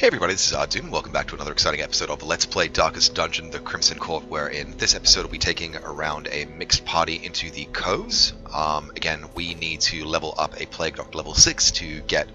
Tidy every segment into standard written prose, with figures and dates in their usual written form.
Hey everybody, this is Doom. Welcome back to another exciting episode of Let's Play Darkest Dungeon, the Crimson Court, where in this episode we'll be taking around a mixed party into the coves. Again, we need to level up a Plague Doctor level 6 to get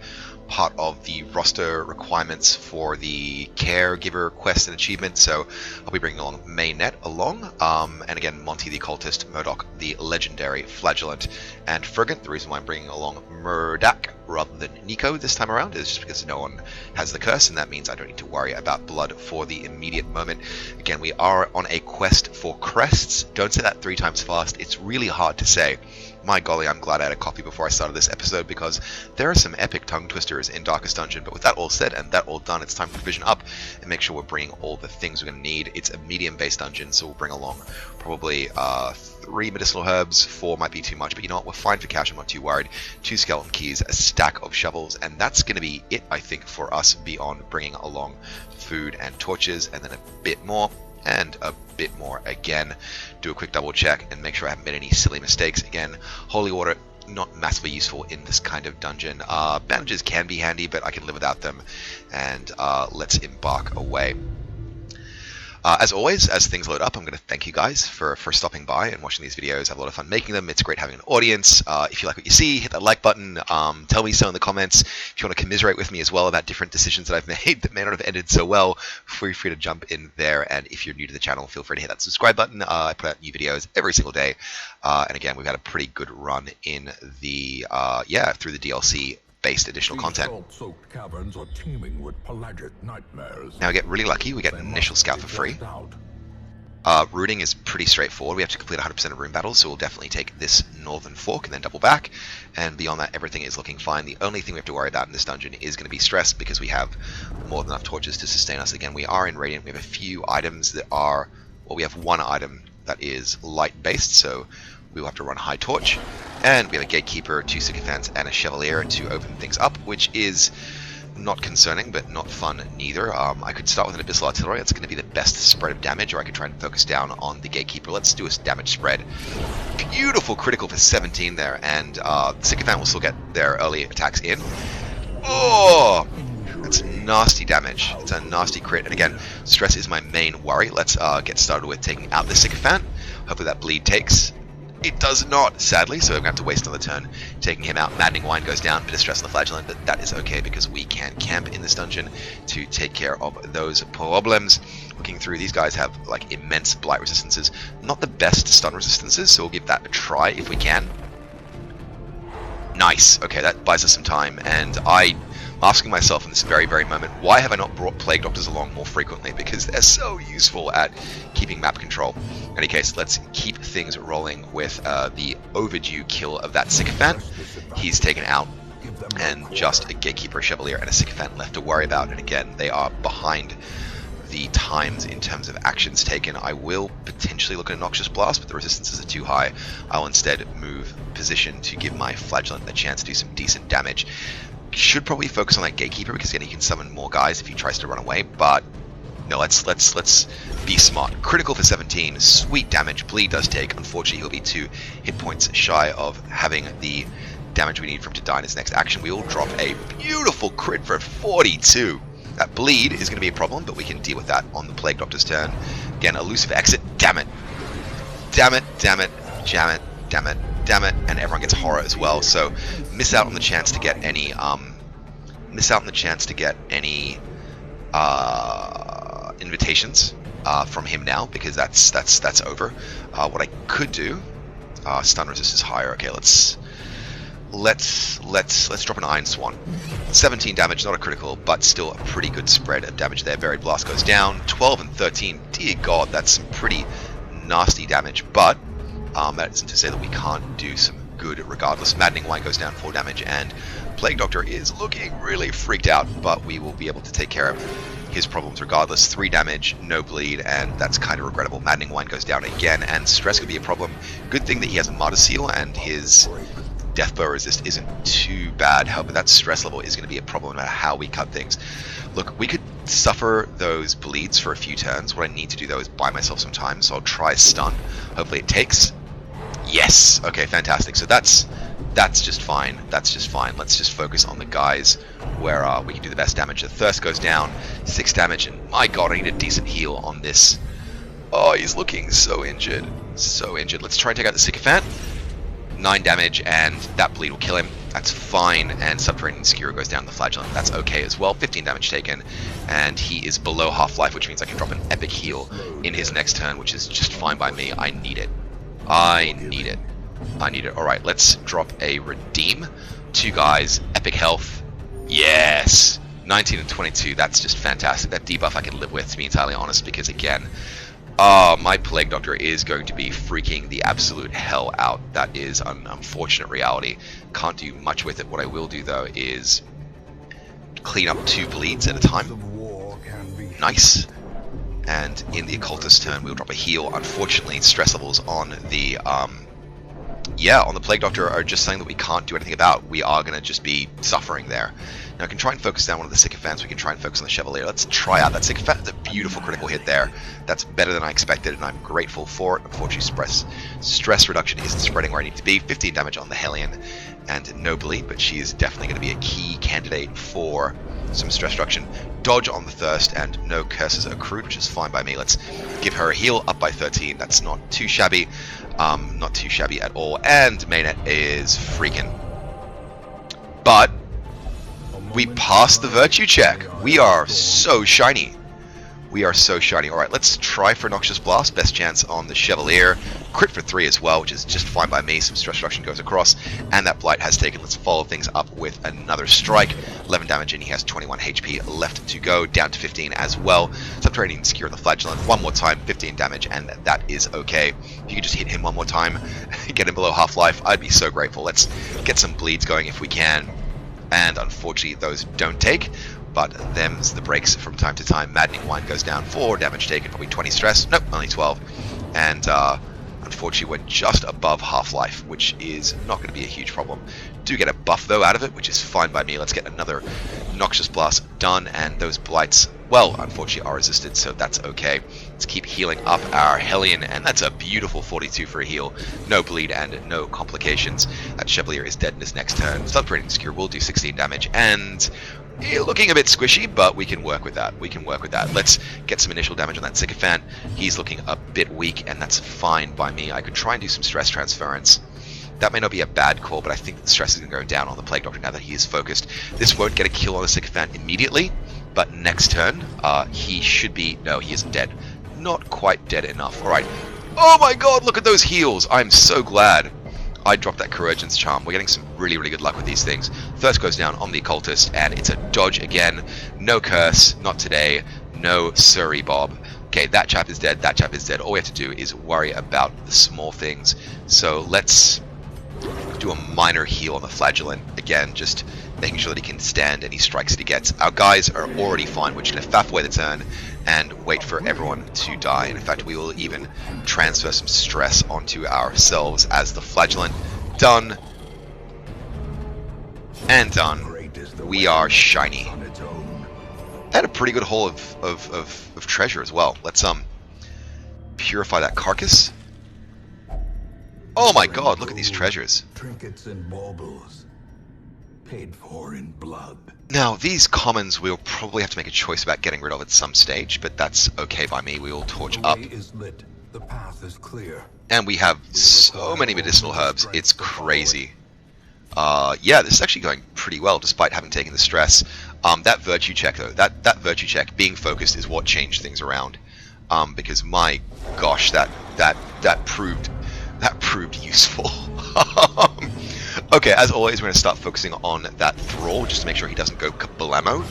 part of the roster requirements for the caregiver quest and achievement, so I'll be bringing along Maynet along, and again Monty the Occultist, Murdoch the Legendary Flagellant, and Fergant. The reason why I'm bringing along Murdoch rather than Nico this time around is just because no one has the curse, and that means I don't need to worry about blood for the immediate moment. Again, we are on a quest for crests. Don't say that 3 times fast, it's really hard to say. My golly, I'm glad I had a coffee before I started this episode, because there are some epic tongue twisters in Darkest Dungeon. But with that all said and that all done, it's time to provision up and make sure we're bringing all the things we're going to need. It's a medium-based dungeon, so we'll bring along probably 3 medicinal herbs. 4 might be too much, but you know what? We're fine for cash. I'm not too worried. 2 skeleton keys, a stack of shovels, and that's going to be it, I think, for us beyond bringing along food and torches, and then a bit more. And a bit more again. Do a quick double check and make sure I haven't made any silly mistakes. Again, holy water, not massively useful in this kind of dungeon. Bandages can be handy, but I can live without them. And let's embark away. As always, as things load up, I'm going to thank you guys for stopping by and watching these videos. I have a lot of fun making them. It's great having an audience. If you like what you see, hit that like button. Tell me so in the comments. If you want to commiserate with me as well about different decisions that I've made that may not have ended so well, feel free to jump in there. And if you're new to the channel, feel free to hit that subscribe button. I put out new videos every single day. And again, we've had a pretty good run in the, through the DLC based additional content. Caverns are teeming with pelagic nightmares. Now we get really lucky, we get an initial scout for free. Rooting is pretty straightforward. We have to complete 100% of rune battles, so we'll definitely take this northern fork and then double back. And beyond that, everything is looking fine. The only thing we have to worry about in this dungeon is going to be stress, because we have more than enough torches to sustain us. Again, we are in Radiant. We have a few items that are, well, we have one item that is light based, so we will have to run high torch. And we have a gatekeeper, 2 sycophants, and a chevalier to open things up, which is not concerning, but not fun neither. I could start with an abyssal artillery. That's going to be the best spread of damage, or I could try and focus down on the gatekeeper. Let's do a damage spread. Beautiful critical for 17 there, and the sycophant will still get their early attacks in. Oh! That's nasty damage. It's a nasty crit. And again, stress is my main worry. Let's get started with taking out the sycophant. Hopefully that bleed takes. It does not, sadly, so I'm going to have to waste another turn taking him out. Maddening Wine goes down, bit of stress on the Flagellant, but that is okay because we can camp in this dungeon to take care of those problems. Looking through, these guys have like immense blight resistances. Not the best stun resistances, so we'll give that a try if we can. Nice. Okay, that buys us some time, and I'm asking myself in this very, very moment, why have I not brought Plague Doctors along more frequently? Because they're so useful at keeping map control. In any case, let's keep things rolling with the overdue kill of that sycophant. He's taken out, and just a gatekeeper, a chevalier, and a sycophant left to worry about. And again, they are behind the times in terms of actions taken. I will potentially look at a Noxious Blast, but the resistances are too high. I'll instead move position to give my Flagellant a chance to do some decent damage. Should probably focus on that gatekeeper, because again, he can summon more guys if he tries to run away, but no, let's be smart. Critical for 17, sweet damage. Bleed does take. Unfortunately, he'll be 2 hit points shy of having the damage we need for him to die in his next action. We will drop a beautiful crit for 42. That bleed is going to be a problem, but we can deal with that on the Plague Doctor's turn. Again, elusive exit. Damn it. Damn it, damn it, damn it, damn it, damn it. And everyone gets horror as well, so miss out on the chance to get any invitations from him now, because that's over. What I could do, stun resist is higher. Okay, let's drop an Iron Swan. 17 damage, not a critical, but still a pretty good spread of damage there. Varied Blast goes down. 12 and 13. Dear God, that's some pretty nasty damage, but that isn't to say that we can't do some good regardless. Maddening Wine goes down 4 damage, and Plague Doctor is looking really freaked out, but we will be able to take care of his problems regardless. 3 damage, no bleed, and that's kind of regrettable. Maddening Wine goes down again, and stress could be a problem. Good thing that he has a Martyr Seal, and his Death Blow resist isn't too bad. However, that stress level is going to be a problem no matter how we cut things. Look, we could suffer those bleeds for a few turns. What I need to do though is buy myself some time, so I'll try stun. Hopefully it takes. Yes! Okay, fantastic. So that's just fine. That's just fine. Let's just focus on the guys where we can do the best damage. The Thirst goes down, 6 damage, and my god, I need a decent heal on this. Oh, he's looking so injured. So injured. Let's try and take out the Sycophant. 9 damage, and that bleed will kill him. That's fine, and Subterranean Skewer goes down the Flagellant. That's okay as well. 15 damage taken, and he is below half-life, which means I can drop an epic heal in his next turn, which is just fine by me. I need it. I need it. I need it. Alright, let's drop a Redeem. 2 guys, epic health. Yes! 19 and 22, that's just fantastic. That debuff I can live with, to be entirely honest, because again, my Plague Doctor is going to be freaking the absolute hell out. That is an unfortunate reality. Can't do much with it. What I will do, though, is clean up 2 bleeds at a time. Nice. And in the Occultist turn, we'll drop a heal. Unfortunately, stress levels on the on the Plague Doctor are just something that we can't do anything about. We are going to just be suffering there. Now I can try and focus down one of the Sycophants. We can try and focus on the Chevalier. Let's try out that Sycophant. It's a beautiful critical hit there. That's better than I expected, and I'm grateful for it. Unfortunately, stress reduction isn't spreading where I need to be. 15 damage on the Hellion, and no bleed, but she is definitely going to be a key candidate for some stress reduction. Dodge on the Thirst, and no curses accrued, which is fine by me. Let's give her a heal, up by 13. That's not too shabby. Not too shabby at all. And Mainnet is freaking. But we passed the virtue check. We are so shiny. We are so shiny. Alright, let's try for Noxious Blast. Best chance on the Chevalier. Crit for 3 as well, which is just fine by me. Some stress reduction goes across, and that Blight has taken. Let's follow things up with another strike. 11 damage, and he has 21 HP left to go. Down to 15 as well. Subterranean Skewer on the Flagellant. One more time, 15 damage, and that is okay. If you could just hit him one more time, get him below half-life, I'd be so grateful. Let's get some bleeds going if we can. And unfortunately, those don't take. But them's the breaks from time to time. Maddening Wine goes down, 4 damage taken, probably 20 stress. Nope, only 12. And unfortunately, we're just above half-life, which is not going to be a huge problem. Do get a buff, though, out of it, which is fine by me. Let's get another Noxious Blast done, and those Blights, well, unfortunately, are resisted, so that's okay. Let's keep healing up our Hellion, and that's a beautiful 42 for a heal. No bleed and no complications. That Chevalier is dead in his next turn. Subterranean Skewer will do 16 damage, and looking a bit squishy, but we can work with that. We can work with that. Let's get some initial damage on that Sycophant. He's looking a bit weak, and that's fine by me. I could try and do some stress transference. That may not be a bad call, but I think the stress is going to go down on the Plague Doctor now that he is focused. This won't get a kill on the Sycophant immediately, but next turn, he should be... No, he isn't dead. Not quite dead enough. Alright. Oh my god, look at those heals! I'm so glad I dropped that Corrugence Charm. We're getting some really, really good luck with these things. Thirst goes down on the Occultist, and it's a dodge again. No curse, not today. No sorry, Bob. Okay, that chap is dead, that chap is dead. All we have to do is worry about the small things. So let's do a minor heal on the Flagellant. Again, just making sure that he can stand any strikes that he gets. Our guys are already fine. We're just going to faff away the turn and wait for everyone to die. And in fact, we will even transfer some stress onto ourselves as the Flagellant. Done. And done. We are shiny. Had a pretty good haul of treasure as well. Let's purify that carcass. Oh my god, look at these treasures. Trinkets and baubles, paid for in blood. Now, these commons we'll probably have to make a choice about getting rid of at some stage, but that's okay by me. We will torch up. The way is lit. The path is clear. And we have so many medicinal herbs, it's crazy. Yeah, this is actually going pretty well, despite having taken the stress. That virtue check, though, that virtue check, being focused, is what changed things around. Because my gosh, that proved useful. Okay, as always, we're going to start focusing on that Thrall, just to make sure he doesn't go kablamo.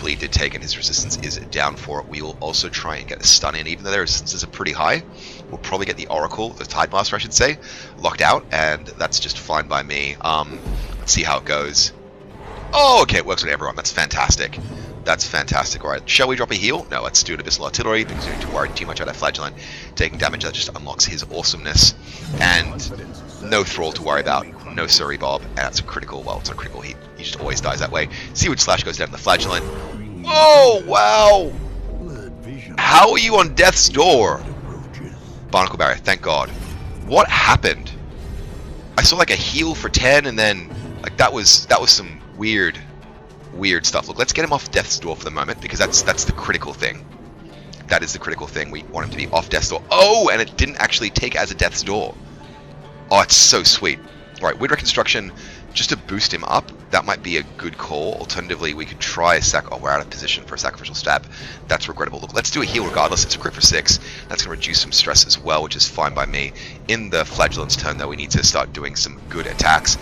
Bleed did take, and his resistance is down for it. We will also try and get a stun in, even though their resistances are pretty high. We'll probably get the Oracle, the Tidemaster, I should say, locked out, and that's just fine by me. Let's see how it goes. Oh, okay, it works with everyone. That's fantastic. That's fantastic. Alright, shall we drop a heal? No, let's do an Abyssal Artillery, because we don't need to worry too much about that Flagellant taking damage. That just unlocks his awesomeness. And no Thrall to worry about. No Surrey Bob. And that's a critical. Well, it's not critical. He just always dies that way. Seaward Slash goes down to the Flagellant. Oh, wow! How are you on death's door? Barnacle Barrier, thank god. What happened? I saw like a heal for 10, and then like that was some weird weird stuff. Look, let's get him off death's door for the moment, because that's the critical thing. That is the critical thing. We want him to be off death's door. Oh, and it didn't actually take as a death's door. Oh, it's so sweet. All right, Weird Reconstruction, just to boost him up, that might be a good call. Alternatively, we could try a oh, we're out of position for a sacrificial stab. That's regrettable. Look, let's do a heal regardless. It's a crit for 6. That's going to reduce some stress as well, which is fine by me. In the Flagellant's turn, though, we need to start doing some good attacks.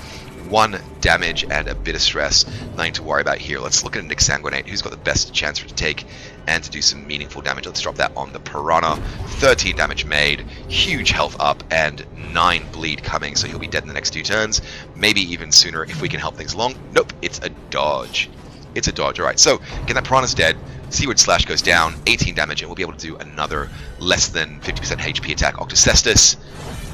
1 damage and a bit of stress. Nothing to worry about here. Let's look at an Exsanguinate. Who's got the best chance for it to take and to do some meaningful damage? Let's drop that on the Piranha. 13 damage made. Huge health up and 9 bleed coming, so he'll be dead in the next 2 turns. Maybe even sooner if we can help things along. Nope, it's a dodge. It's a dodge. Alright, so again, that Piranha's dead. Seaward Slash goes down. 18 damage, and we'll be able to do another less than 50% HP attack. Octocestus.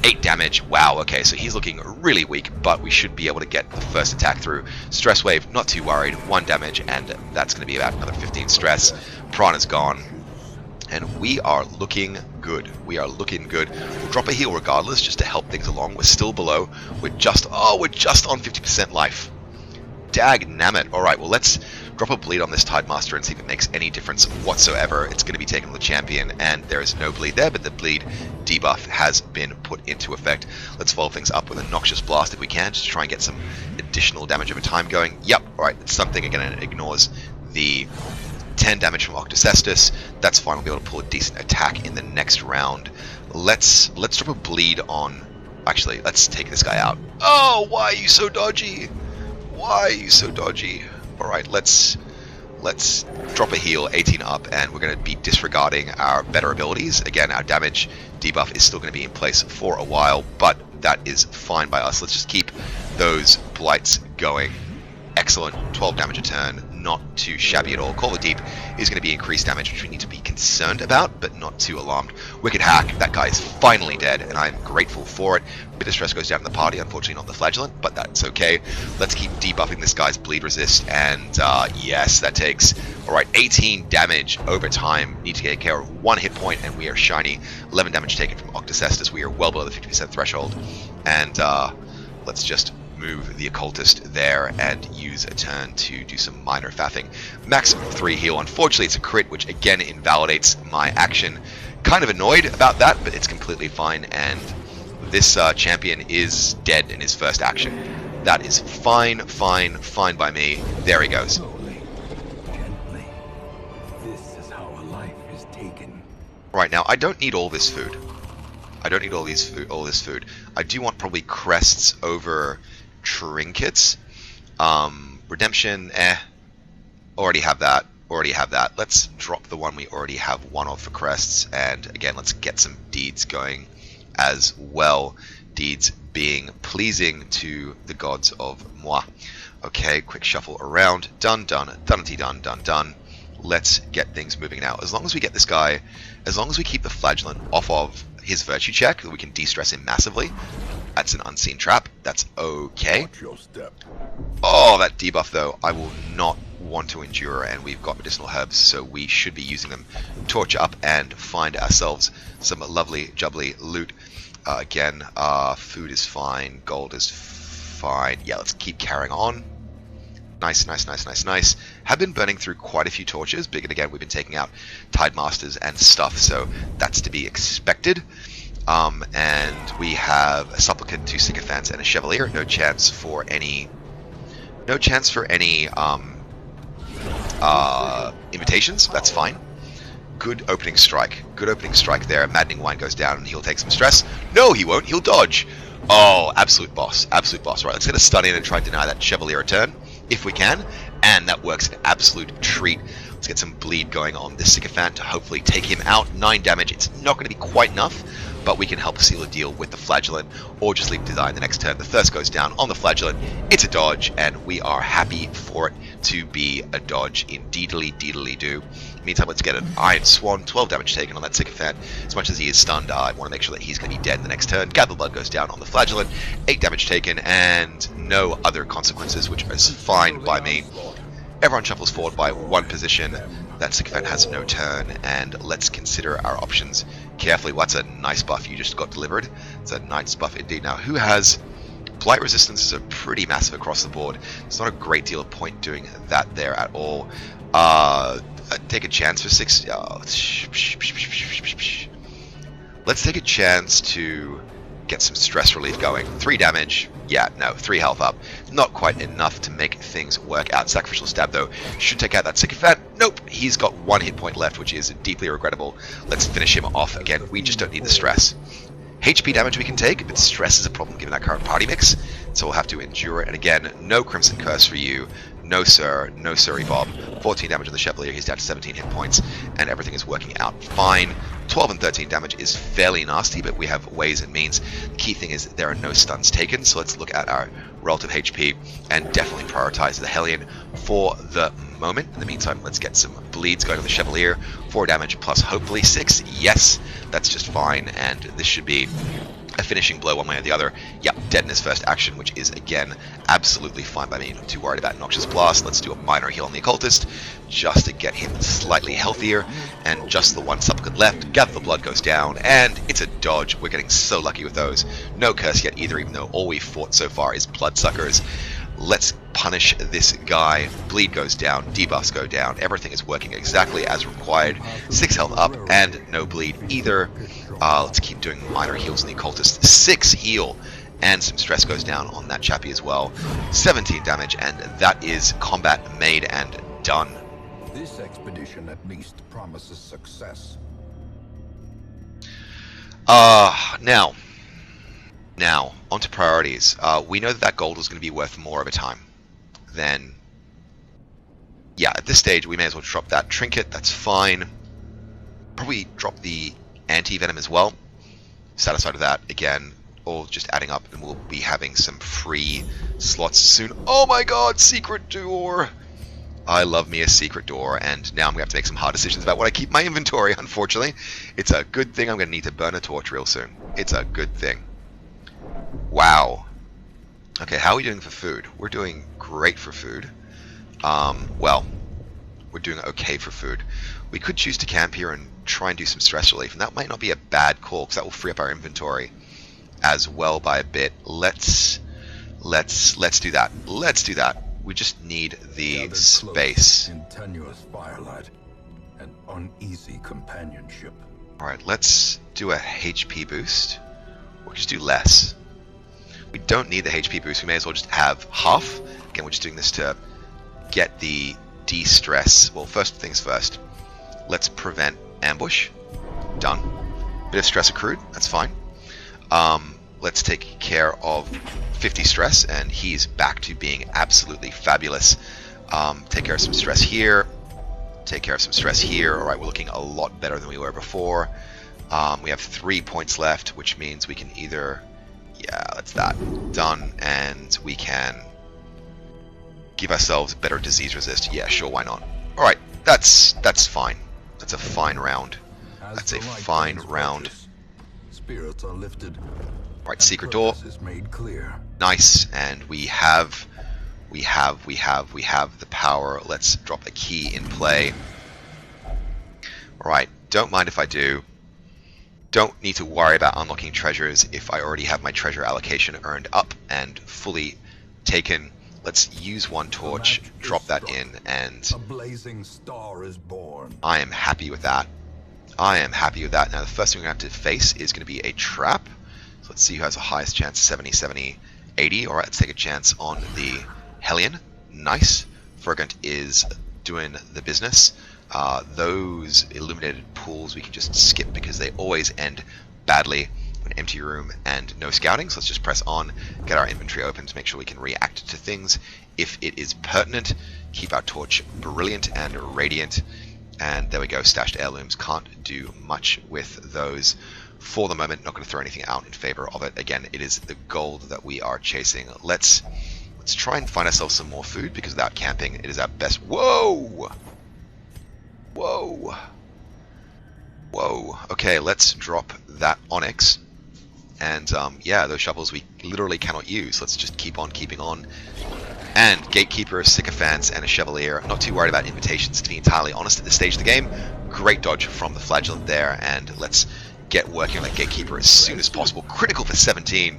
8 damage. Wow, okay, so he's looking really weak, but we should be able to get the first attack through. Stress Wave, not too worried. 1 damage, and that's going to be about another 15 stress. Piranha's gone. And we are looking good. We are looking good. We'll drop a heal regardless, just to help things along. We're still below. We're just on 50% life. Dag-nammit. Alright, well, let's drop a bleed on this Tidemaster and see if it makes any difference whatsoever. It's going to be taken on the champion, and there is no bleed there, but the bleed debuff has been put into effect. Let's follow things up with a Noxious Blast if we can, just to try and get some additional damage over time going. Yep, alright, it's something again, and it ignores the 10 damage from Octocestus. That's fine, we'll be able to pull a decent attack in the next round. Let's drop a bleed on... Actually, let's take this guy out. Oh, why are you so dodgy? Why are you so dodgy? Alright, let's drop a heal, 18 up, and we're going to be disregarding our better abilities. Again, our damage debuff is still going to be in place for a while, but that is fine by us. Let's just keep those blights going. Excellent. 12 damage a turn. Not too shabby at all. Call of the Deep is going to be increased damage, which we need to be concerned about, but not too alarmed. Wicked Hack. That guy is finally dead, and I'm grateful for it. Bit of stress goes down in the party, unfortunately not the Flagellant, but that's okay. Let's keep debuffing this guy's bleed resist, and yes, that takes, alright, 18 damage over time. Need to take care of 1 hit point, and we are shiny. 11 damage taken from Octocestus. We are well below the 50% threshold, and let's just move the Occultist there and use a turn to do some minor faffing. Maximum 3 heal. Unfortunately, it's a crit, which again invalidates my action. Kind of annoyed about that, but it's completely fine, and this champion is dead in his first action. That is fine by me. There he goes. Slowly, gently. This is how a life is taken. Right, now I don't need all this food. I don't need all this food. I do want probably crests over trinkets. Redemption, already have that. Let's drop the one we already have 1 of for crests, and again, let's get some deeds going as well. Deeds being pleasing to the gods of moi. Okay, quick shuffle around. Done. Let's get things moving now. As long as we get this guy, as long as we keep the Flagellant off of his virtue check, we can de-stress him massively. That's an unseen trap. That's okay. Watch your step. Oh, that debuff though, I will not want to endure, and we've got medicinal herbs, so we should be using them. Torch up and find ourselves some lovely jubbly loot. Again, food is fine, gold is fine. Yeah, let's keep carrying on. Nice. Have been burning through quite a few torches, but again, we've been taking out Tidemasters and stuff, so that's to be expected. And we have a Supplicant, 2 Sycophants, and a Chevalier. No chance for any invitations. That's fine. Good opening strike there. Maddening Wine goes down, and he'll take some stress. No, he won't. He'll dodge. Oh, absolute boss. Right, let's get a stun in and try and deny that Chevalier a turn, if we can. And that works an absolute treat. Let's get some bleed going on this Sycophant to hopefully take him out. 9 damage. It's not going to be quite enough, but we can help seal a deal with the Flagellant, or just leave to die in the next turn. The Thirst goes down on the Flagellant. It's a dodge, and we are happy for it to be a dodge. Indeedly do. Meantime, let's get an Iron Swan. 12 damage taken on that Sycophant. As much as he is stunned, I want to make sure that he's going to be dead in the next turn. Gather Blood goes down on the Flagellant. 8 damage taken, and no other consequences, which is fine by me. Everyone shuffles forward by 1 position. That Sycophant has no turn, and let's consider our options carefully. What's a nice buff you just got delivered? It's a nice buff indeed. Now, who has Blight resistance is pretty massive across the board. It's not a great deal of point doing that there at all. Take a chance for 6. Let's take a chance to get some stress relief going. 3 damage. Yeah, no, 3 health up. Not quite enough to make things work out. Sacrificial Stab, though, should take out that sycophant. Nope, he's got 1 hit point left, which is deeply regrettable. Let's finish him off again. We just don't need the stress. HP damage we can take, but stress is a problem given our current party mix, so we'll have to endure it. And again, no Crimson Curse for you. No sir, no sirry Bob. 14 damage on the Chevalier, he's down to 17 hit points, and everything is working out fine. 12 and 13 damage is fairly nasty, but we have ways and means. The key thing is there are no stuns taken, so let's look at our relative HP and definitely prioritize the Hellion for the moment. In the meantime, let's get some bleeds going on the Chevalier. 4 damage plus hopefully 6. Yes, that's just fine, and this should be a finishing blow one way or the other. Yep, dead in his first action, which is, again, absolutely fine by me. Not too worried about Noxious Blast. Let's do a minor heal on the Occultist, just to get him slightly healthier, and just the 1 supplicant left. Gather the Blood goes down, and it's a dodge. We're getting so lucky with those. No curse yet either, even though all we've fought so far is Bloodsuckers. Let's punish this guy. Bleed goes down, debuffs go down, everything is working exactly as required. 6 health up, and no bleed either. Let's keep doing minor heals on the Occultist. 6 heal, and some stress goes down on that chappie as well. 17 damage, and that is combat made and done. This expedition at least promises success. Now, onto priorities. We know that gold is going to be worth more over time than... Yeah, at this stage, we may as well drop that trinket. That's fine. Probably drop the anti-venom as well. Satisfied with that. Again, all just adding up, and we'll be having some free slots soon. Oh my god, secret door! I love me a secret door, and now I'm going to have to make some hard decisions about what I keep in my inventory, unfortunately. It's a good thing I'm going to need to burn a torch real soon. It's a good thing. Wow. Okay, how are we doing for food? We're doing great for food. Well, we're doing okay for food. We could choose to camp here and try and do some stress relief, and that might not be a bad call, because that will free up our inventory as well by a bit. Let's do that. Let's do that. We just need the space. In tenuous firelight and uneasy companionship. Alright, let's do a HP boost. Or just do less. We don't need the HP boost, we may as well just have half. Again, we're just doing this to get the de-stress. Well, first things first. Let's prevent ambush. Done. Bit of stress accrued, that's fine. Let's take care of 50 stress, and he's back to being absolutely fabulous. Take care of some stress here. Take care of some stress here. Alright, we're looking a lot better than we were before. We have 3 points left, which means we can either... Yeah, that's that. Done. And we can give ourselves better disease resist. Yeah, sure, why not? Alright, that's fine. That's a fine round. That's a fine round. Spirits are lifted. Alright, secret door. Is made clear. Nice, and we have the power. Let's drop a key in play. Alright, don't mind if I do. Don't need to worry about unlocking treasures if I already have my treasure allocation earned up and fully taken. Let's use 1 torch, drop that in, and a blazing star is born. I am happy with that. I am happy with that. Now the first thing we're going to have to face is going to be a trap. So let's see who has the highest chance. 70, 70, 80. Alright, let's take a chance on the Hellion. Nice. Fergant is doing the business. Those illuminated pools we can just skip because they always end badly. An empty room and no scouting, so let's just press on, get our inventory open to make sure we can react to things if it is pertinent. Keep our torch brilliant and radiant, and there we go. Stashed heirlooms, can't do much with those for the moment. Not going to throw anything out in favor of it. Again, it is the gold that we are chasing. Let's try and find ourselves some more food, because without camping it is our best. Whoa! Whoa! Whoa. Okay, let's drop that onyx. And yeah, those shovels we literally cannot use. Let's just keep on keeping on. And Gatekeeper, Sycophants, and a Chevalier. Not too worried about invitations, to be entirely honest, at this stage of the game. Great dodge from the Flagellant there, and let's get working on that Gatekeeper as soon as possible. Critical for 17,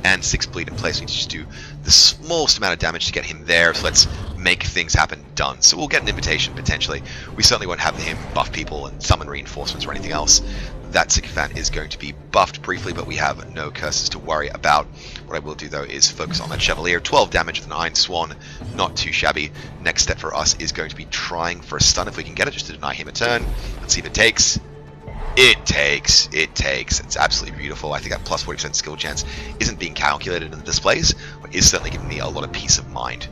and 6 bleed in place. We need to just do the smallest amount of damage to get him there, so let's make things happen. Done. So we'll get an invitation potentially. We certainly won't have him buff people and summon reinforcements or anything else. That sycophant is going to be buffed briefly, but we have no curses to worry about. What I will do though is focus on that Chevalier. 12 damage with an Iron Swan, not too shabby. Next step for us is going to be trying for a stun if we can get it, just to deny him a turn. Let's see if it takes. It takes. It's absolutely beautiful. I think that plus 40% skill chance isn't being calculated in the displays, but is certainly giving me a lot of peace of mind.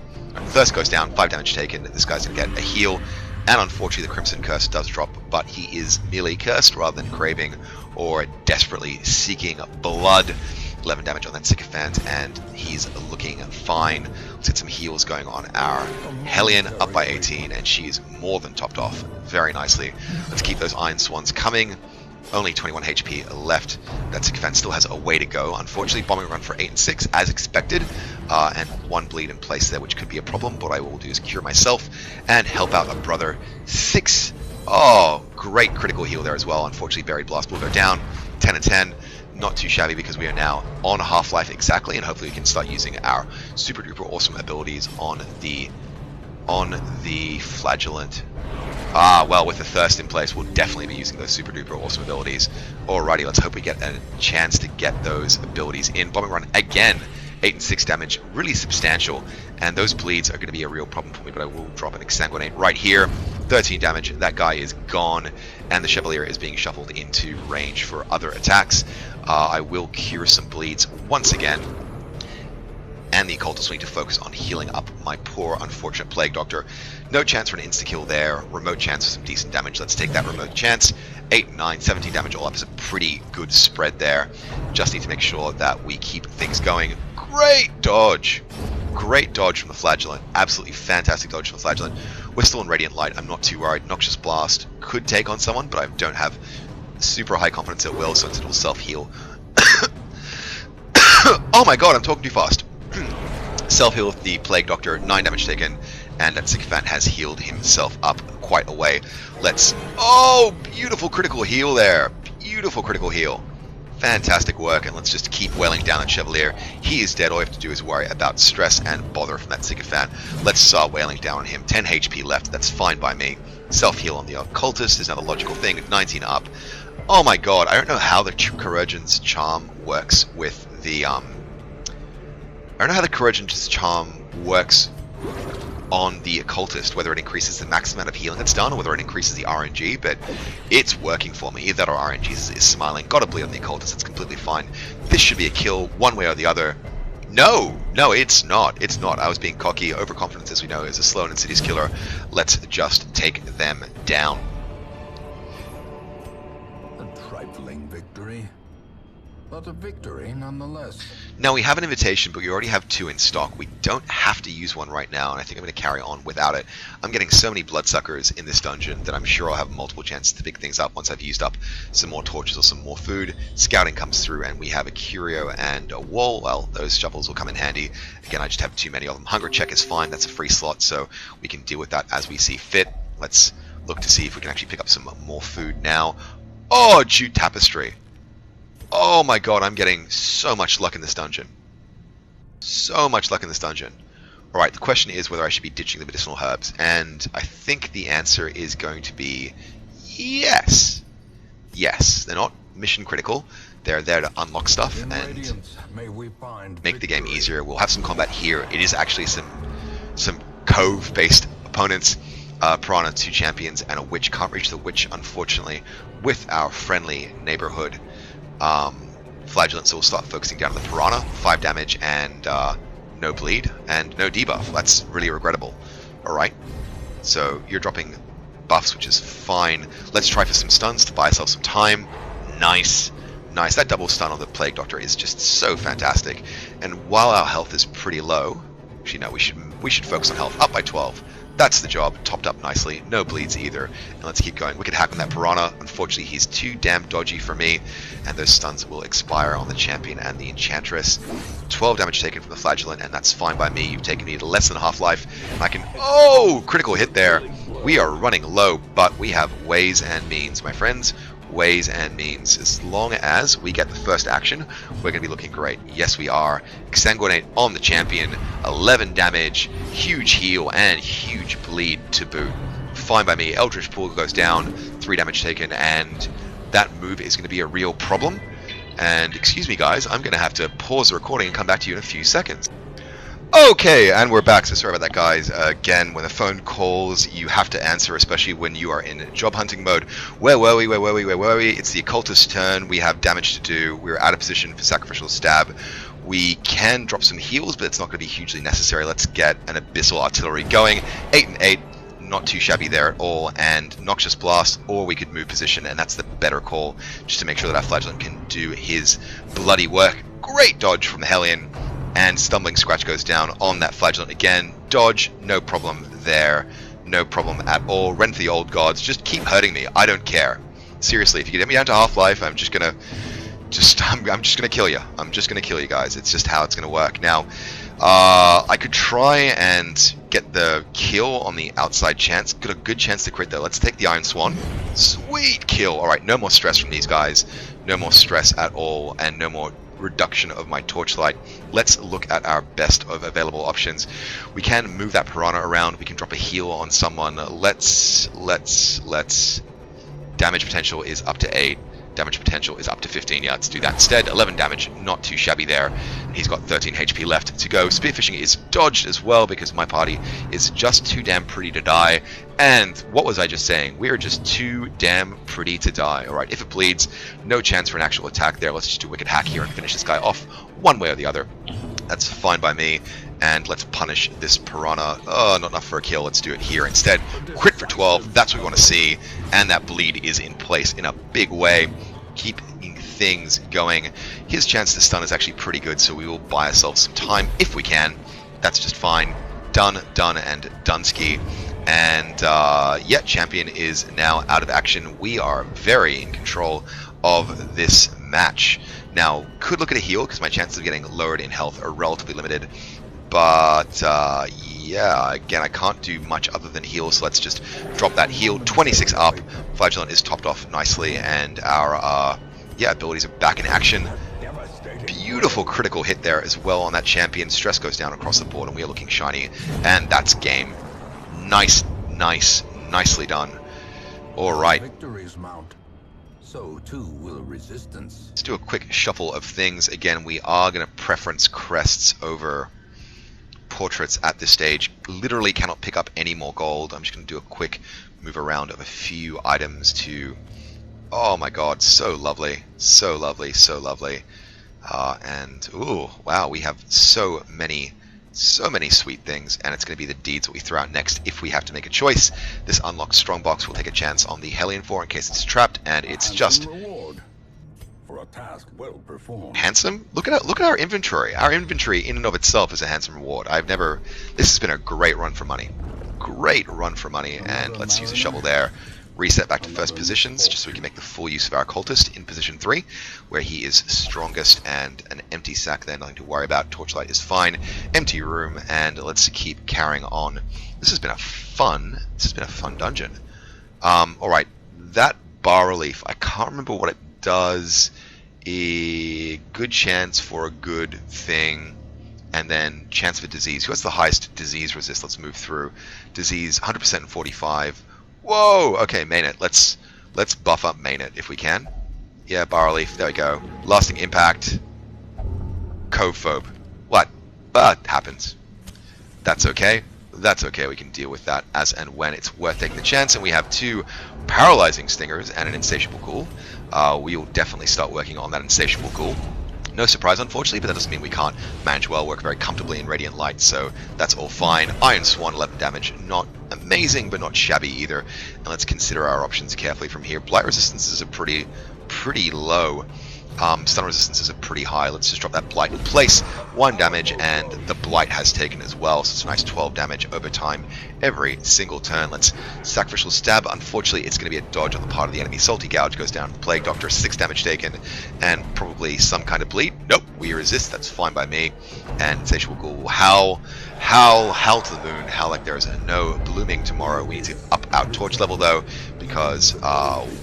First goes down, 5 damage taken. This guy's going to get a heal, and unfortunately the Crimson Curse does drop, but he is merely cursed rather than craving or desperately seeking blood. 11 damage on that sycophant, and he's looking fine. Let's get some heals going on our Hellion, up by 18, and she is more than topped off very nicely. Let's keep those Iron Swans coming. Only 21 HP left. That sycophant still has a way to go. Unfortunately, bombing run for 8 and 6 as expected, and 1 bleed in place there, which could be a problem. What I will do is cure myself and help out a brother. 6. Oh, great critical heal there as well. Unfortunately, Buried Blast will go down. 10 and 10. Not too shabby because we are now on half-life exactly, and hopefully we can start using our super duper awesome abilities on the Flagellant. Well, with the Thirst in place, we'll definitely be using those super duper awesome abilities. Alrighty, let's hope we get a chance to get those abilities in. Bombing run again, 8 and 6 damage, really substantial, and those bleeds are going to be a real problem for me, but I will drop an Exsanguinate right here. 13 damage, that guy is gone, and the Chevalier is being shuffled into range for other attacks. I will cure some bleeds once again, and the Occultists need to focus on healing up my poor, unfortunate Plague Doctor. No chance for an insta-kill there, remote chance for some decent damage. Let's take that remote chance. 8, 9, 17 damage all up is a pretty good spread there. Just need to make sure that we keep things going. Great dodge! Great dodge from the Flagellant. Absolutely fantastic dodge from the Flagellant. We're still in Radiant Light. I'm not too worried. Noxious Blast could take on someone, but I don't have super high confidence it will, so instead we'll self-heal. Oh my god, I'm talking too fast. Self-heal with the Plague Doctor, 9 damage taken, and that sycophant has healed himself up quite a way. Let's... Oh, beautiful critical heal there. Beautiful critical heal. Fantastic work, and let's just keep wailing down that Chevalier. He is dead. All we have to do is worry about stress and bother from that sycophant. Let's start wailing down on him. 10 HP left. That's fine by me. Self-heal on the Occultist is not a logical thing. 19 up. Oh my god, I don't know how the Corrosion's Charm works with the... I don't know how the Corrosion's Charm works on the Occultist, whether it increases the max amount of healing that's done, or whether it increases the RNG, but it's working for me. Either that or RNG is smiling. Got a bleed on the Occultist, it's completely fine. This should be a kill, one way or the other. No, it's not. It's not. I was being cocky. Overconfidence, as we know, is a slow and insidious killer. Let's just take them down. A trifling victory, but a victory nonetheless. Now we have an invitation, but we already have 2 in stock. We don't have to use one right now, and I think I'm going to carry on without it. I'm getting so many bloodsuckers in this dungeon that I'm sure I'll have multiple chances to pick things up once I've used up some more torches or some more food. Scouting comes through, and we have a curio and a wall. Well, those shovels will come in handy. Again, I just have too many of them. Hunger check is fine. That's a free slot, so we can deal with that as we see fit. Let's look to see if we can actually pick up some more food now. Oh, Jute Tapestry. Oh my god, I'm getting so much luck in this dungeon. So much luck in this dungeon. Alright, the question is whether I should be ditching the medicinal herbs, and I think the answer is going to be yes. Yes, they're not mission critical. They're there to unlock stuff and make the game easier. We'll have some combat here. It is actually some cove-based opponents. Piranha, 2 champions, and a witch. Can't reach the witch, unfortunately, with our friendly neighborhood Flagellant, so we'll start focusing down on the Piranha. 5 damage and no bleed and no debuff. That's really regrettable. Alright, so you're dropping buffs, which is fine. Let's try for some stuns to buy ourselves some time. Nice. Nice. That double stun on the Plague Doctor is just so fantastic. And while our health is pretty low, actually no, we should focus on health. Up by 12. That's the job, topped up nicely, no bleeds either, and let's keep going. We could hack on that Piranha. Unfortunately, he's too damn dodgy for me, and those stuns will expire on the Champion and the Enchantress. 12 damage taken from the Flagellant, and that's fine by me. You've taken me to less than half-life. I can... Oh! Critical hit there. We are running low, but we have ways and means, my friends. ways and means. As long as we get the first action, we're going to be looking great. Yes, we are. Exsanguinate on the champion, 11 damage, huge heal, and huge bleed to boot. Fine by me. Eldritch Pool goes down, 3 damage taken, and that move is going to be a real problem. And excuse me, guys, I'm going to have to pause the recording and come back to you in a few seconds. Okay, and we're back, so sorry about that, guys. Again, when the phone calls, you have to answer, especially when you are in job hunting mode. Where were we? It's the occultist's turn. We have damage to do. We're out of position for sacrificial stab. We can drop some heals, but it's not going to be hugely necessary. Let's get an abyssal artillery going. 8 and 8, not too shabby there at all. And noxious blast, or we could move position, and that's the better call, just to make sure that our flagellant can do his bloody work. Great dodge from the Hellion. And Stumbling Scratch goes down on that flagellant again. Dodge, no problem there. No problem at all. Rend for the old gods. Just keep hurting me. I don't care. Seriously, if you get me down to half-life, I'm just gonna kill you. I'm just gonna kill you guys. It's just how it's gonna work. Now, I could try and get the kill on the outside chance. Got a good chance to crit though. Let's take the Iron Swan. Sweet kill. Alright, no more stress from these guys. No more stress at all, and no more reduction of my torchlight. Let's look at our best of available options. We can move that piranha around. We can drop a heal on someone. Let's damage potential is up to 8. Damage potential is up to 15. Yeah, let's do that instead. 11 damage, not too shabby there. He's got 13 HP left to go. Spearfishing is dodged as well because my party is just too damn pretty to die. And what was I just saying? We are just too damn pretty to die. Alright, if it bleeds, no chance for an actual attack there. Let's just do Wicked Hack here and finish this guy off one way or the other. That's fine by me. And let's punish this piranha. Oh, not enough for a kill. Let's do it here instead. Crit for 12. That's what we want to see. And that bleed is in place in a big way. Keeping things going. His chance to stun is actually pretty good, so we will buy ourselves some time if we can. That's just fine. Done, and Dunsky. And yeah, champion is now out of action. We are very in control of this match. Now, could look at a heal because my chances of getting lowered in health are relatively limited. But yeah, again, I can't do much other than heal, so let's just drop that heal. 26 up. Flagellant is topped off nicely, and our yeah, abilities are back in action. Beautiful critical hit there as well on that champion. Stress goes down across the board, and we are looking shiny. And that's game. Nicely done. All right. Victories mount. So too will resistance. Let's do a quick shuffle of things. Again, we are going to preference crests over portraits at this stage. Literally cannot pick up any more gold. I'm just going to do a quick move around of a few items to... Oh my god, so lovely. So lovely. And, ooh, wow, we have so many sweet things, and it's going to be the deeds that we throw out next if we have to make a choice. This unlocked strongbox will take a chance on the Hellion 4 in case it's trapped, and it's just for a task well performed. Handsome. Look at our inventory. Our inventory in and of itself is a handsome reward. This has been a great run for money. And let's use a shovel there. Reset back to first positions, just so we can make the full use of our occultist in position 3, where he is strongest, and an empty sack there, nothing to worry about. Torchlight is fine. Empty room, and let's keep carrying on. This has been a fun dungeon. Alright, that bas relief, I can't remember what it does. A good chance for a good thing, and then chance for disease. Who has the highest disease resist? Let's move through. Disease, 100% and 45. Whoa! Okay, main it. Let's buff up main it if we can. Yeah, bas relief. There we go. Lasting impact. Cove phobe. What? But happens. That's okay. We can deal with that as and when it's worth taking the chance. And we have 2 paralyzing stingers and an insatiable ghoul. We will definitely start working on that insatiable ghoul. No surprise, unfortunately, but that doesn't mean we can't manage well, work very comfortably in Radiant Light, so that's all fine. Iron Swan, 11 damage, not amazing, but not shabby either. And let's consider our options carefully from here. Blight resistances are pretty low. Stun resistances are pretty high. Let's just drop that Blight in place. 1 damage, and the Blight has taken as well, so it's a nice 12 damage over time every single turn. Let's Sacrificial Stab. Unfortunately, it's going to be a dodge on the part of the enemy. Salty Gouge goes down to the Plague Doctor, 6 damage taken, and probably some kind of bleed. Nope, we resist. That's fine by me. And Insatiable Ghoul will howl to the moon, howl like there is no blooming tomorrow. We need to up our torch level, though, because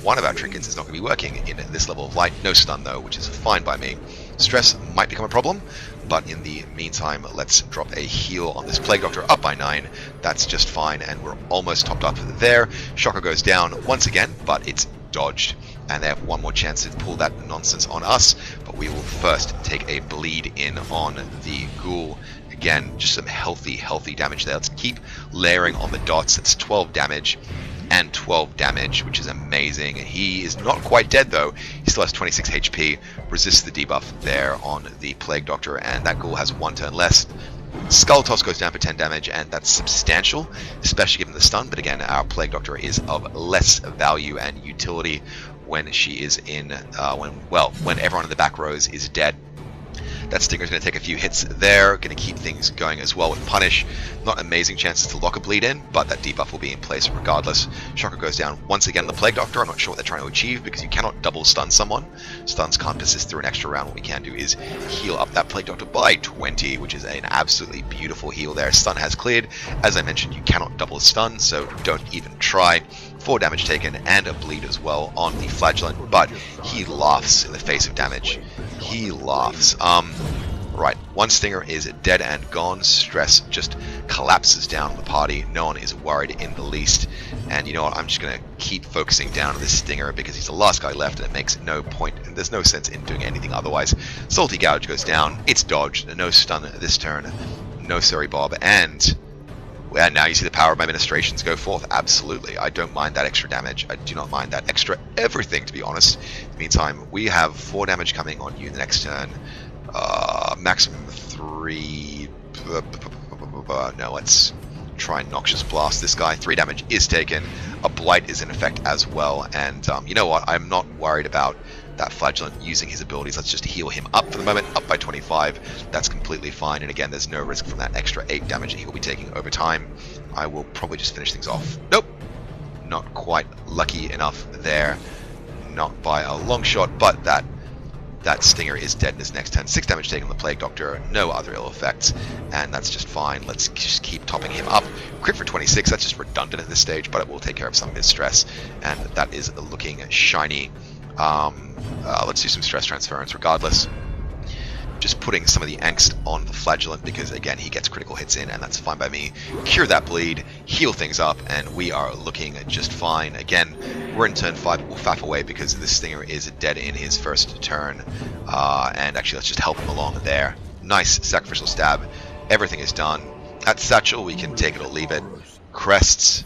one of our trinkets is not going to be working in this level of light. No stun though, which is fine by me. Stress might become a problem, but in the meantime, let's drop a heal on this Plague Doctor up by 9. That's just fine, and we're almost topped up there. Shocker goes down once again, but it's dodged, and they have one more chance to pull that nonsense on us, but we will first take a bleed in on the ghoul. Again, just some healthy damage there. Let's keep layering on the dots. It's 12 damage and 12 damage, which is amazing. He is not quite dead though. He still has 26 HP, resists the debuff there on the Plague Doctor, and that ghoul has 1 turn less. Skull Toss goes down for 10 damage, and that's substantial, especially given the stun, but again, our Plague Doctor is of less value and utility when she is in, when everyone in the back rows is dead. That Stinger's going to take a few hits there, going to keep things going as well with Punish. Not amazing chances to lock a bleed in, but that debuff will be in place regardless. Shocker goes down once again. The Plague Doctor, I'm not sure what they're trying to achieve, because you cannot double stun someone. Stuns can't persist through an extra round. What we can do is heal up that Plague Doctor by 20, which is an absolutely beautiful heal there. Stun has cleared. As I mentioned, you cannot double stun, so don't even try. 4 damage taken and a bleed as well on the Flagellant, but he laughs in the face of damage. He laughs. Right, one Stinger is dead and gone. Stress just collapses down on the party. No one is worried in the least. And you know what, I'm just going to keep focusing down on this Stinger because he's the last guy left and it makes no point. And there's no sense in doing anything otherwise. Salty Gouge goes down. It's dodged. No stun this turn. No sorry Bob. And now you see the power of my ministrations go forth. Absolutely. I don't mind that extra damage. I do not mind that extra everything, to be honest. In the meantime, we have 4 damage coming on you the next turn. Maximum 3. No, let's try Noxious Blast this guy. 3 damage is taken. A Blight is in effect as well. And you know what? I'm not worried about that Flagellant using his abilities. Let's just heal him up for the moment, up by 25. That's completely fine, and again, there's no risk from that extra 8 damage that he'll be taking over time. I will probably just finish things off. Nope, not quite lucky enough there, not by a long shot, but that Stinger is dead in his next turn. 6 damage taken on the Plague Doctor, no other ill effects, and that's just fine. Let's just keep topping him up. Crit for 26, that's just redundant at this stage, but it will take care of some of his stress, and that is looking shiny. Let's do some stress transference regardless. Just putting some of the angst on the Flagellant because, again, he gets critical hits in, and that's fine by me. Cure that bleed, heal things up, and we are looking just fine. Again, we're in turn 5, we'll faff away because this Stinger is dead in his first turn. And actually, let's just help him along there. Nice sacrificial stab. Everything is done. At Satchel, we can take it or leave it. Crests,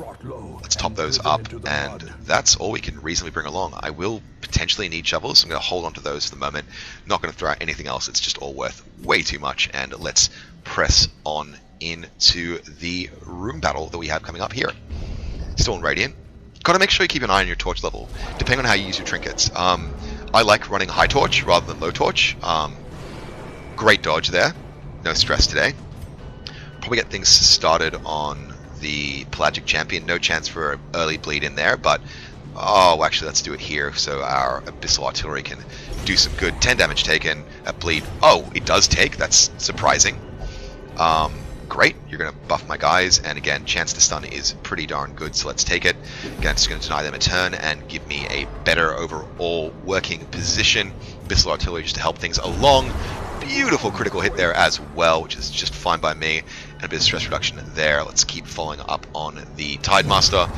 let's top those up, and that's all we can reasonably bring along. I will potentially need shovels, so I'm going to hold on to those for the moment. Not going to throw out anything else, it's just all worth way too much, and let's press on into the room battle that we have coming up here. Still in Radiant. Gotta make sure you keep an eye on your torch level, depending on how you use your trinkets. I like running high torch rather than low torch. Great dodge there, no stress today. Probably get things started on the Pelagic Champion. No chance for an early bleed in there, but oh, actually let's do it here so our Abyssal Artillery can do some good. 10 damage taken, a bleed. Oh, it does take, that's surprising. Great, you're going to buff my guys, and again, chance to stun is pretty darn good, so let's take it. Again, it's going to deny them a turn and give me a better overall working position. Abyssal Artillery just to help things along. Beautiful critical hit there as well, which is just fine by me. And a bit of stress reduction there. Let's keep following up on the Tidemaster.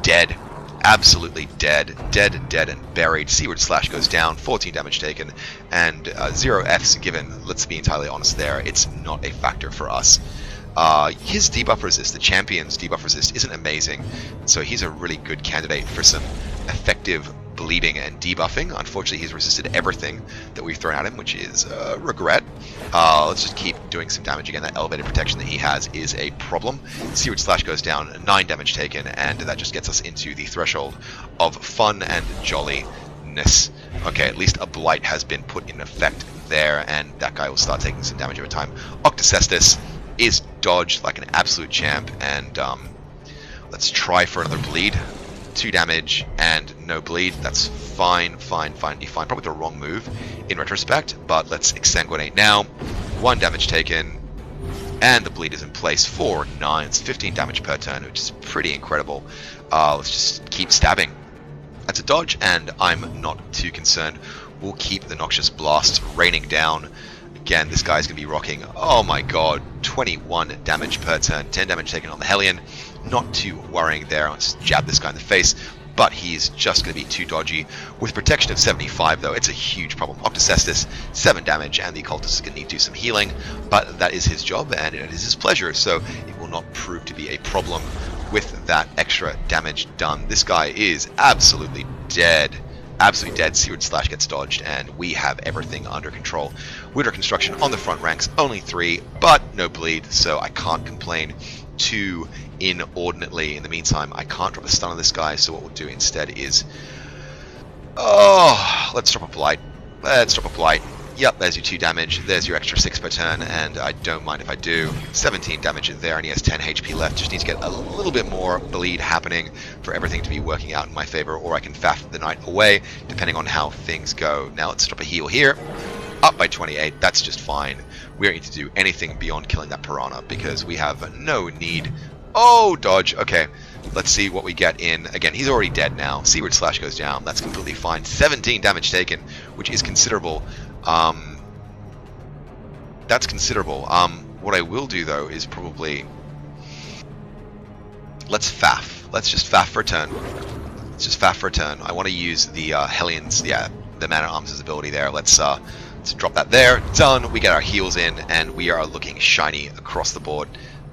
Dead. Absolutely dead. Dead, dead, and buried. Seaward Slash goes down. 14 damage taken. And 0 Fs given. Let's be entirely honest there. It's not a factor for us. His debuff resist, the champion's debuff resist, isn't amazing. So he's a really good candidate for some effective bleeding and debuffing. Unfortunately, he's resisted everything that we've thrown at him, which is a regret. Let's just keep doing some damage. Again, that elevated protection that he has is a problem. Seaward Slash goes down, 9 damage taken, and that just gets us into the threshold of fun and jolliness. Okay, at least a Blight has been put in effect there, and that guy will start taking some damage over time. Octocestus is dodged like an absolute champ, and let's try for another bleed. 2 damage and no bleed. That's fine. Probably the wrong move in retrospect, but let's exsanguinate now. 1 damage taken, and the bleed is in place for 9. It's 15 damage per turn, which is pretty incredible. Let's just keep stabbing. That's a dodge, and I'm not too concerned. We'll keep the Noxious Blast raining down. Again, this guy's going to be rocking, oh my god, 21 damage per turn, 10 damage taken on the Hellion. Not too worrying there. I'll just jab this guy in the face, but he's just going to be too dodgy. With protection of 75, though, it's a huge problem. Octocestus, 7 damage, and the Occultist is going to need to do some healing, but that is his job, and it is his pleasure, so it will not prove to be a problem with that extra damage done. This guy is absolutely dead. Absolutely dead. Seared Slash gets dodged, and we have everything under control. Winter Construction on the front ranks, only 3, but no bleed, so I can't complain too inordinately. In the meantime, I can't drop a stun on this guy, so what we'll do instead is... Oh, let's drop a Blight. Let's drop a Blight. Yep, there's your 2 damage, there's your extra 6 per turn, and I don't mind if I do. 17 damage there, and he has 10 HP left. Just need to get a little bit more bleed happening for everything to be working out in my favor, or I can faff the Knight away, depending on how things go. Now let's drop a heal here. Up by 28, that's just fine. We don't need to do anything beyond killing that Piranha, because we have no need... Oh, dodge, okay. Let's see what we get in. Again, he's already dead now. Seaward Slash goes down, that's completely fine. 17 damage taken, which is considerable. That's considerable. What I will do, though, is probably... Let's faff. Let's just faff for a turn. Let's just faff for a turn. I want to use the Hellions, yeah, the Man-at-Arms' ability there. Let's drop that there. Done. We get our heals in, and we are looking shiny across the board.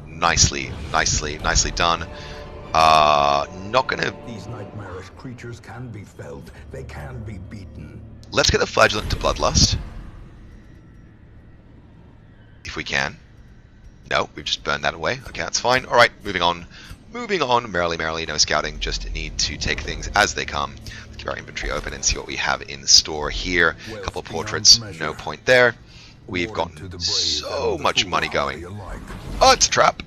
Nicely, nicely, nicely done. Not gonna... These nightmarish creatures can be felled. They can be beaten. Let's get the Flagellant to Bloodlust. If we can. No, we've just burned that away. Okay, that's fine. Alright, moving on. Moving on. Merrily, merrily, no scouting. Just need to take things as they come. Let's keep our inventory open and see what we have in store here. A couple of portraits. No point there. We've gotten so much money going. Oh, it's a trap.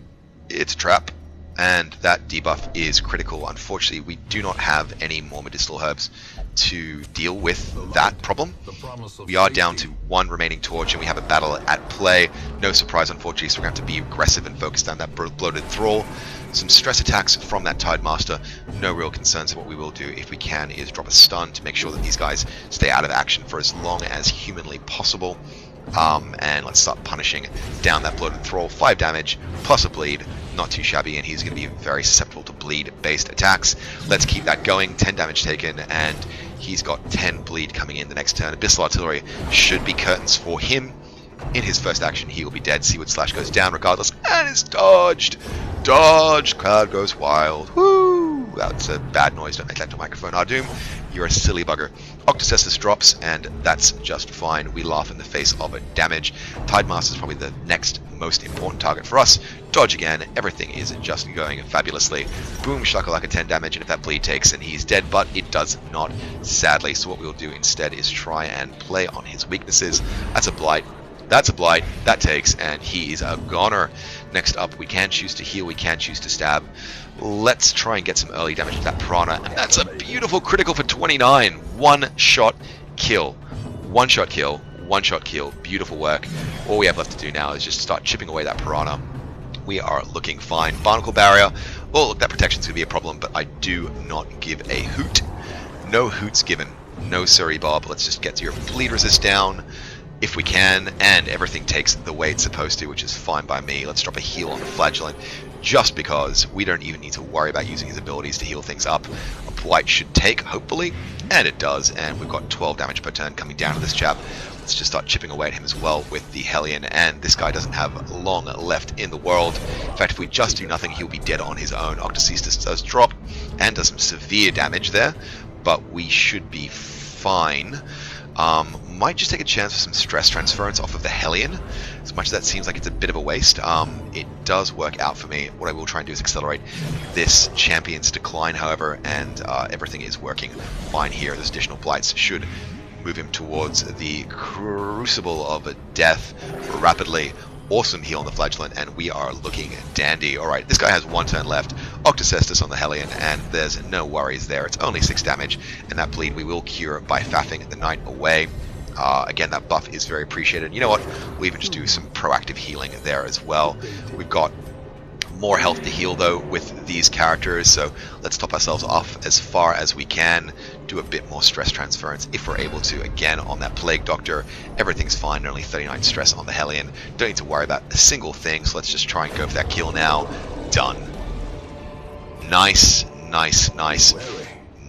It's a trap. And that debuff is critical. Unfortunately, we do not have any more medicinal herbs to deal with that problem. We are down to 1 remaining torch, and we have a battle at play. No surprise, unfortunately, so we're going to have to be aggressive and focused on that bloated thrall. Some stress attacks from that Tidemaster. No real concerns. What we will do, if we can, is drop a stun to make sure that these guys stay out of action for as long as humanly possible. And let's start punishing down that bloated thrall. 5 damage plus a bleed, not too shabby, and he's going to be very susceptible to bleed based attacks. Let's keep that going. 10 damage taken, and he's got 10 bleed coming in the next turn. Abyssal Artillery should be curtains for him. In his first action, he will be dead. Seaward Slash goes down regardless, and is dodged. Dodged. Crowd goes wild. Woo! That's a bad noise. Don't make that to microphone. Ardoom, you're a silly bugger. Octocestus drops, and that's just fine. We laugh in the face of it. Damage. Tidemaster is probably the next most important target for us. Dodge again. Everything is just going fabulously. Boom, shakalaka, 10 damage, and if that bleed takes, and he's dead, but it does not, sadly. So what we'll do instead is try and play on his weaknesses. That's a Blight. That's a Blight. That takes, and he is a goner. Next up, we can choose to heal. We can choose to stab. Let's try and get some early damage to that Piranha, and that's a beautiful critical for 29. One-shot kill. One-shot kill. One-shot kill. Beautiful work. All we have left to do now is just start chipping away that Piranha. We are looking fine. Barnacle Barrier. Well, look, that protection's going to be a problem, but I do not give a hoot. No hoots given. No sorry, Bob. Let's just get your bleed resist down if we can, and everything takes the way it's supposed to, which is fine by me. Let's drop a heal on the Flagellant, just because we don't even need to worry about using his abilities to heal things up. A Blight should take, hopefully, and it does, and we've got 12 damage per turn coming down to this chap. Let's just start chipping away at him as well with the Hellion, and this guy doesn't have long left in the world. In fact, if we just do nothing, he'll be dead on his own. Octocestus does drop, and does some severe damage there, but we should be fine. Might just take a chance for some stress transference off of the Hellion. As much as that seems like it's a bit of a waste, it does work out for me. What I will try and do is accelerate this champion's decline, however, and everything is working fine here. Those additional blights should move him towards the crucible of death rapidly. Awesome heal on the Flagellant, and we are looking dandy. Alright, this guy has 1 turn left. Octocestus on the Hellion, and there's no worries there. It's only 6 damage, and that bleed we will cure by faffing the Knight away. Again, that buff is very appreciated. You know what? We'll even just do some proactive healing there as well. We've got more health to heal, though, with these characters, so let's top ourselves off as far as we can. do a bit more stress transference if we're able to. Again, on that Plague Doctor, everything's fine, only 39 stress on the Hellion. Don't need to worry about a single thing, so let's just try and go for that kill now. Done. Nice, nice, nice,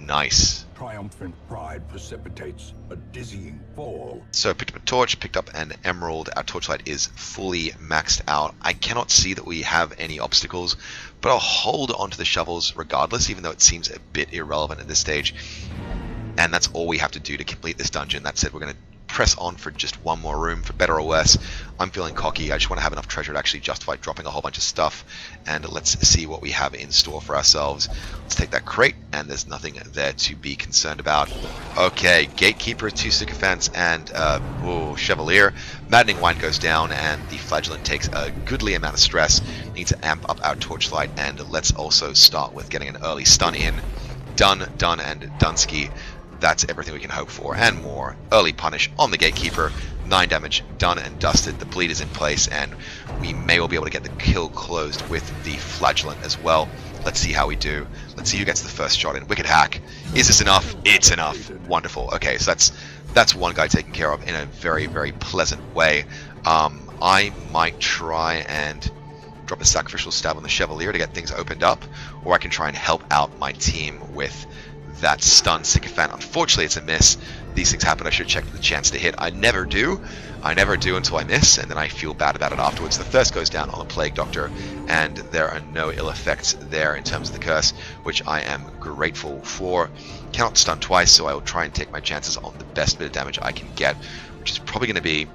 nice. Triumphant pride precipitates a dizzying fall. So picked up a torch, picked up an emerald. Our torchlight is fully maxed out. I cannot see that we have any obstacles, but I'll hold onto the shovels regardless, even though it seems a bit irrelevant at this stage. And that's all we have to do to complete this dungeon. That's it. We're going to press on for just one more room, for better or worse. I'm feeling cocky. I just want to have enough treasure to actually justify dropping a whole bunch of stuff. And let's see what we have in store for ourselves. Let's take that crate, and there's nothing there to be concerned about. Okay, Gatekeeper, 2 Sycophants, and Chevalier. Maddening Wine goes down, and the Flagellant takes a goodly amount of stress. Need to amp up our torchlight, and let's also start with getting an early stun in. Done, and Dunsky. That's everything we can hope for, and more. Early punish on the Gatekeeper. 9 damage, done and dusted. The bleed is in place, and we may well be able to get the kill closed with the Flagellant as well. Let's see how we do. Let's see who gets the first shot in. Wicked Hack. Is this enough? It's enough. Wonderful. Okay, so that's one guy taken care of in a very, very pleasant way. I might try and drop a sacrificial stab on the Chevalier to get things opened up, or I can try and help out my team with that stun Sycophant. Unfortunately, it's a miss. These things happen. I should check the chance to hit. I never do until I miss, and then I feel bad about it afterwards. The first goes down on the Plague Doctor, and there are no ill effects there in terms of the curse, which I am grateful for. Cannot stun twice, so I will try and take my chances on the best bit of damage I can get, which is probably going to be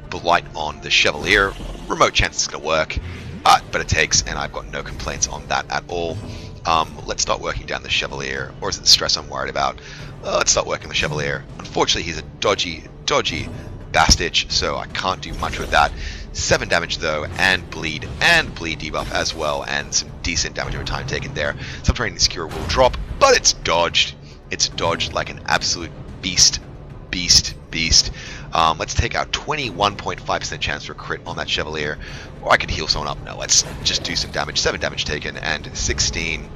Blight on the Chevalier. Remote chance it's going to work, but it takes, and I've got no complaints on that at all. Let's start working down the Chevalier, or is it the stress I'm worried about? Let's start working the Chevalier. Unfortunately, he's a dodgy bastard, so I can't do much with that. 7 damage though, and bleed debuff as well, and some decent damage over time taken there. Subterranean Skewer will drop, but it's dodged. It's dodged like an absolute beast. Let's take out 21.5% chance for a crit on that Chevalier, or I could heal someone up. No, let's just do some damage. 7 damage taken, and 16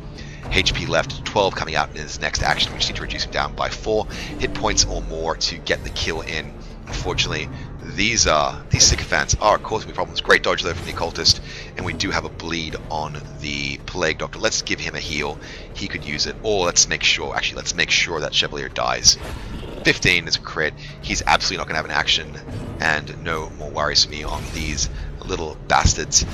HP left. 12 coming out in his next action. We just need to reduce him down by 4 hit points or more to get the kill in. Unfortunately, these Sycophants are causing me problems. Great dodge though from the Occultist, and we do have a bleed on the Plague Doctor. Let's give him a heal. He could use it, or let's make sure that Chevalier dies. 15 is a crit. He's absolutely not going to have an action, and no more worries for me on these little bastards.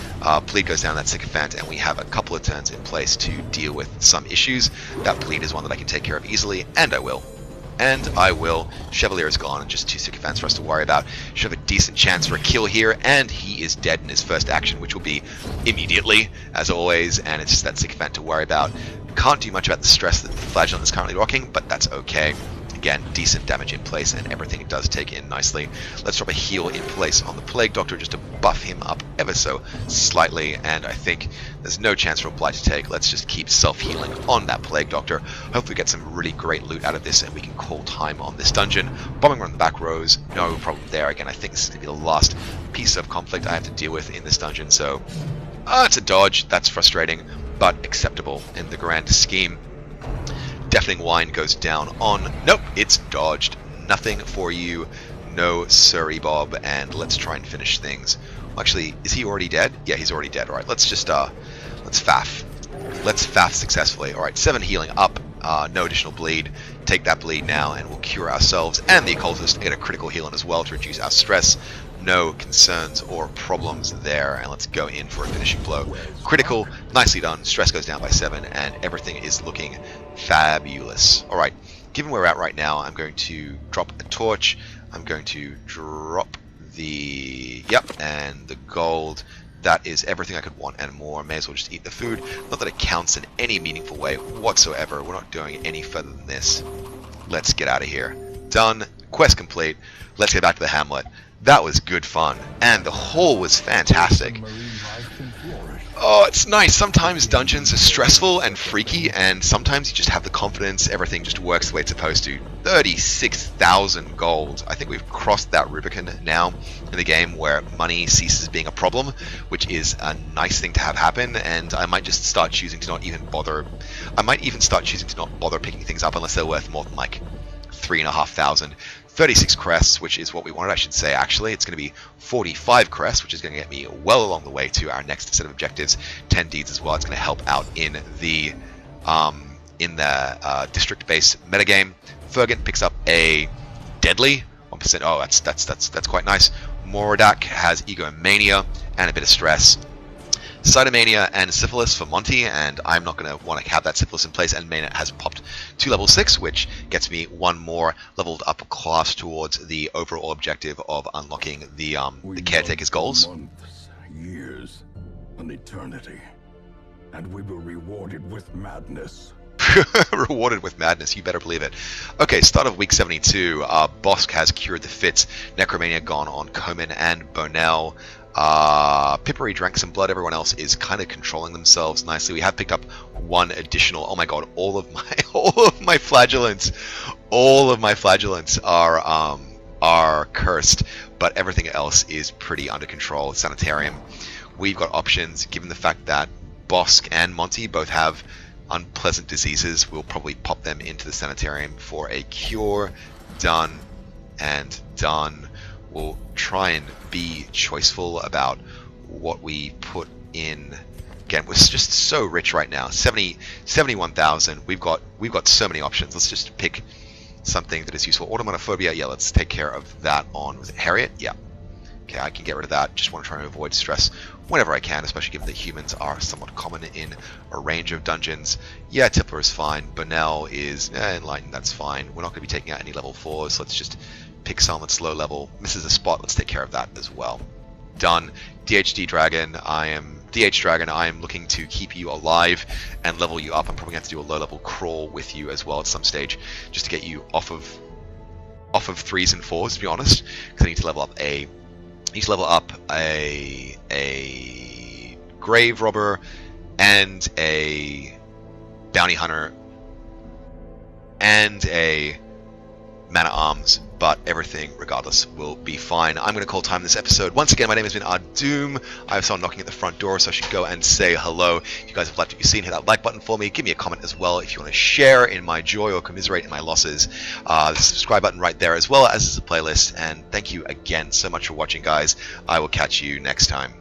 Bleed goes down that Sycophant, and we have a couple of turns in place to deal with some issues. That bleed is one that I can take care of easily, and I will. Chevalier is gone, and just 2 Sycophants for us to worry about. Should have a decent chance for a kill here, and he is dead in his first action, which will be immediately, as always, and it's just that Sycophant to worry about. Can't do much about the stress that the Flagellant is currently rocking, but that's okay. Again, decent damage in place, and everything it does take in nicely. Let's drop a heal in place on the Plague Doctor just to buff him up ever so slightly, and I think there's no chance for a Blight to take. Let's just keep self-healing on that Plague Doctor. Hopefully we get some really great loot out of this, and we can call time on this dungeon. Bombing around the back rows, no problem there. Again, I think this is going to be the last piece of conflict I have to deal with in this dungeon, so it's a dodge. That's frustrating, but acceptable in the grand scheme. Deafening Wine goes down on... Nope, it's dodged. Nothing for you. No siree, Bob. And let's try and finish things. Actually, is he already dead? Yeah, he's already dead. Alright, let's just, let's faff. Let's faff successfully. Alright, 7 healing up. No additional bleed. Take that bleed now, and we'll cure ourselves and the Occultist and get a critical heal in as well to reduce our stress. No concerns or problems there, and let's go in for a finishing blow. Critical, nicely done. Stress goes down by 7, and everything is looking fabulous. Alright, given where we're at right now, I'm going to drop a torch. I'm going to drop the... and the gold. That is everything I could want and more. May as well just eat the food. Not that it counts in any meaningful way whatsoever. We're not doing any further than this. Let's get out of here. Done. Quest complete. Let's get back to the hamlet. That was good fun, and the haul was fantastic. Oh, it's nice. Sometimes dungeons are stressful and freaky, and sometimes you just have the confidence everything just works the way it's supposed to. 36,000 gold. I think we've crossed that Rubicon now in the game where money ceases being a problem, which is a nice thing to have happen, and I might just start choosing to not even bother. I might even start choosing to not bother picking things up unless they're worth more than like 3,500. 36 crests, which is what we wanted, I should say. Actually, it's going to be 45 crests, which is going to get me well along the way to our next set of objectives. 10 deeds as well. It's going to help out in the district-based metagame. Fergant picks up a deadly 1%. Oh, that's quite nice. Morodak has egomania and a bit of stress. Cytomania and Syphilis for Monty, and I'm not going to want to have that Syphilis in place, and Mania has popped to level 6, which gets me one more leveled up class towards the overall objective of unlocking the Caretaker's goals. Months, years, an eternity, and we were rewarded with madness. Rewarded with madness, you better believe it. Okay, start of week 72. Bosk has cured the fits. Necromania gone on Komen and Bonell. Pippery drank some blood. Everyone else is kind of controlling themselves nicely. We have picked up one additional. Oh my god! All of my flagellants, are cursed, but everything else is pretty under control. Sanitarium. We've got options. Given the fact that Bosk and Monty both have unpleasant diseases, we'll probably pop them into the sanitarium for a cure. Done and done. We'll try and be choiceful about what we put in. Again, we're just so rich right now. 71,000. We've got so many options. Let's just pick something that is useful. Automonophobia. Yeah, let's take care of that on. Was it Harriet? Yeah. Okay, I can get rid of that. Just want to try and avoid stress whenever I can, especially given that humans are somewhat common in a range of dungeons. Yeah, Tippler is fine. Bonell is enlightened. That's fine. We're not going to be taking out any level 4s. So let's just pick someone that's low level. Misses a spot. Let's take care of that as well. Done. DH Dragon. I am looking to keep you alive and level you up. I'm probably going to have to do a low level crawl with you as well at some stage, just to get you off of 3s and 4s, to be honest, because I need to level up a grave robber and a bounty hunter and a man at arms, but everything regardless will be fine. I'm going to call time this episode. Once again, my name has been Ardoom. I have someone knocking at the front door, so I should go and say hello. If you guys have liked what you've seen, hit that like button for me. Give me a comment as well if you want to share in my joy or commiserate in my losses. The subscribe button right there, as well as the playlist. And thank you again so much for watching, guys. I will catch you next time.